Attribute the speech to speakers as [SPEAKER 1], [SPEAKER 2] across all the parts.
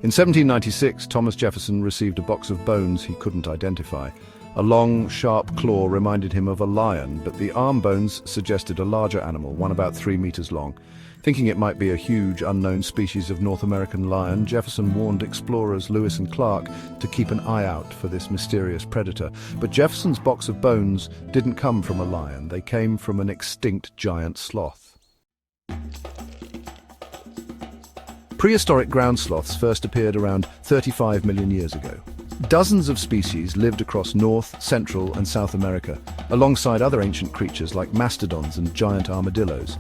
[SPEAKER 1] In 1796, Thomas Jefferson received a box of bones he couldn't identify. A long, sharp claw reminded him of a lion, but the arm bones suggested a larger animal, one about 3 meters long. Thinking it might be a huge, unknown species of North American lion, Jefferson warned explorers Lewis and Clark to keep an eye out for this mysterious predator. But Jefferson's box of bones didn't come from a lion. They came from an extinct giant sloth. Prehistoric ground sloths first appeared around 35 million years ago. Dozens of species lived across North, Central, and South America, alongside other ancient creatures like mastodons and giant armadillos.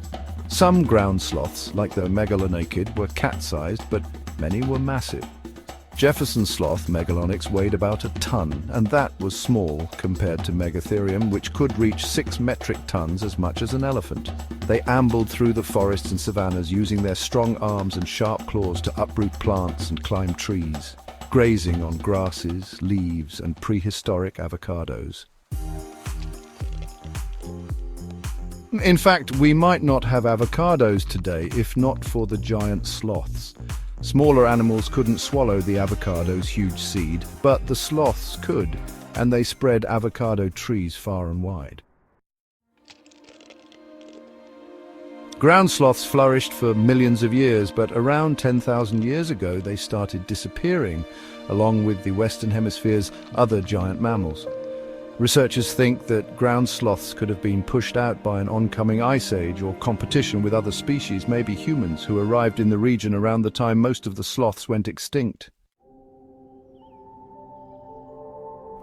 [SPEAKER 1] Some ground sloths, like the megalonakid, were cat-sized, but many were massive. Jefferson's sloth, Megalonyx, weighed about a ton, and that was small compared to Megatherium, which could reach 6 metric tons, as much as an elephant. They ambled through the forests and savannas, using their strong arms and sharp claws to uproot plants and climb trees, grazing on grasses, leaves, and prehistoric avocados. In fact, we might not have avocados today if not for the giant sloths. Smaller animals couldn't swallow the avocado's huge seed, but the sloths could, and they spread avocado trees far and wide. Ground sloths flourished for millions of years, but around 10,000 years ago they started disappearing, along with the Western Hemisphere's other giant mammals. Researchers think that ground sloths could have been pushed out by an oncoming ice age or competition with other species, maybe humans, who arrived in the region around the time most of the sloths went extinct.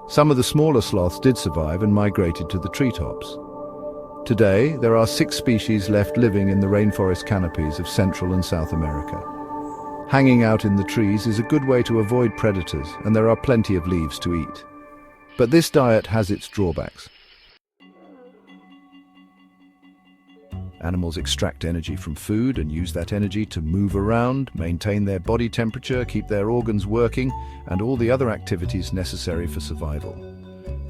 [SPEAKER 1] Some of the smaller sloths did survive and migrated to the treetops. Today, there are 6 species left living in the rainforest canopies of Central and South America. Hanging out in the trees is a good way to avoid predators, and there are plenty of leaves to eat. But this diet has its drawbacks. Animals extract energy from food and use that energy to move around, maintain their body temperature, keep their organs working, and all the other activities necessary for survival.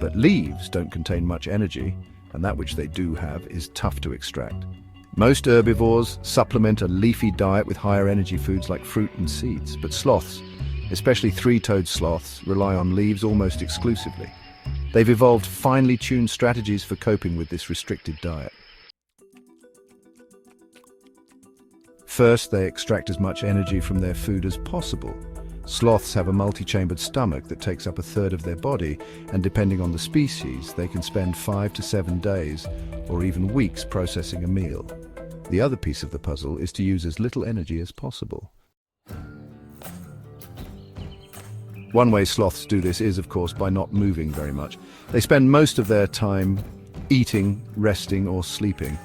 [SPEAKER 1] But leaves don't contain much energy, and that which they do have is tough to extract. Most herbivores supplement a leafy diet with higher energy foods like fruit and seeds, but sloths, especially 3-toed sloths, rely on leaves almost exclusively. They've evolved finely tuned strategies for coping with this restricted diet. First, they extract as much energy from their food as possible. Sloths have a multi-chambered stomach that takes up a third of their body, and depending on the species, they can spend 5 to 7 days or even weeks processing a meal. The other piece of the puzzle is to use as little energy as possible. One way sloths do this is, of course, by not moving very much. They spend most of their time eating, resting, or sleeping.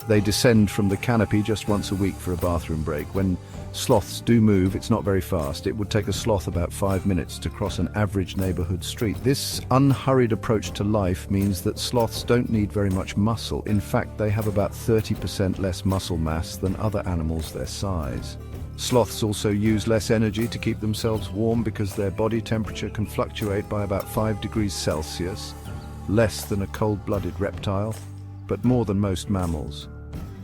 [SPEAKER 1] They descend from the canopy just once a week for a bathroom break. When sloths do move, it's not very fast. It would take a sloth about 5 minutes to cross an average neighborhood street. This unhurried approach to life means that sloths don't need very much muscle. In fact, they have about 30% less muscle mass than other animals their size. Sloths also use less energy to keep themselves warm because their body temperature can fluctuate by about 5 degrees Celsius, less than a cold-blooded reptile, but more than most mammals.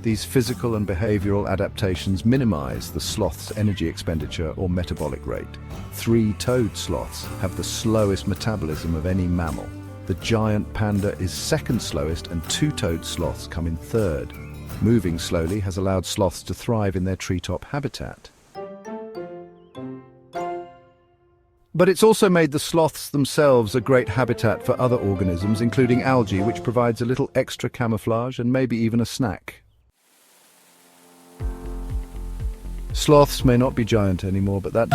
[SPEAKER 1] These physical and behavioral adaptations minimize the sloth's energy expenditure or metabolic rate. 3-toed sloths have the slowest metabolism of any mammal. The giant panda is second slowest, and 2-toed sloths come in third. Moving slowly has allowed sloths to thrive in their treetop habitat. But it's also made the sloths themselves a great habitat for other organisms, including algae, which provides a little extra camouflage and maybe even a snack. Sloths may not be giant anymore, but that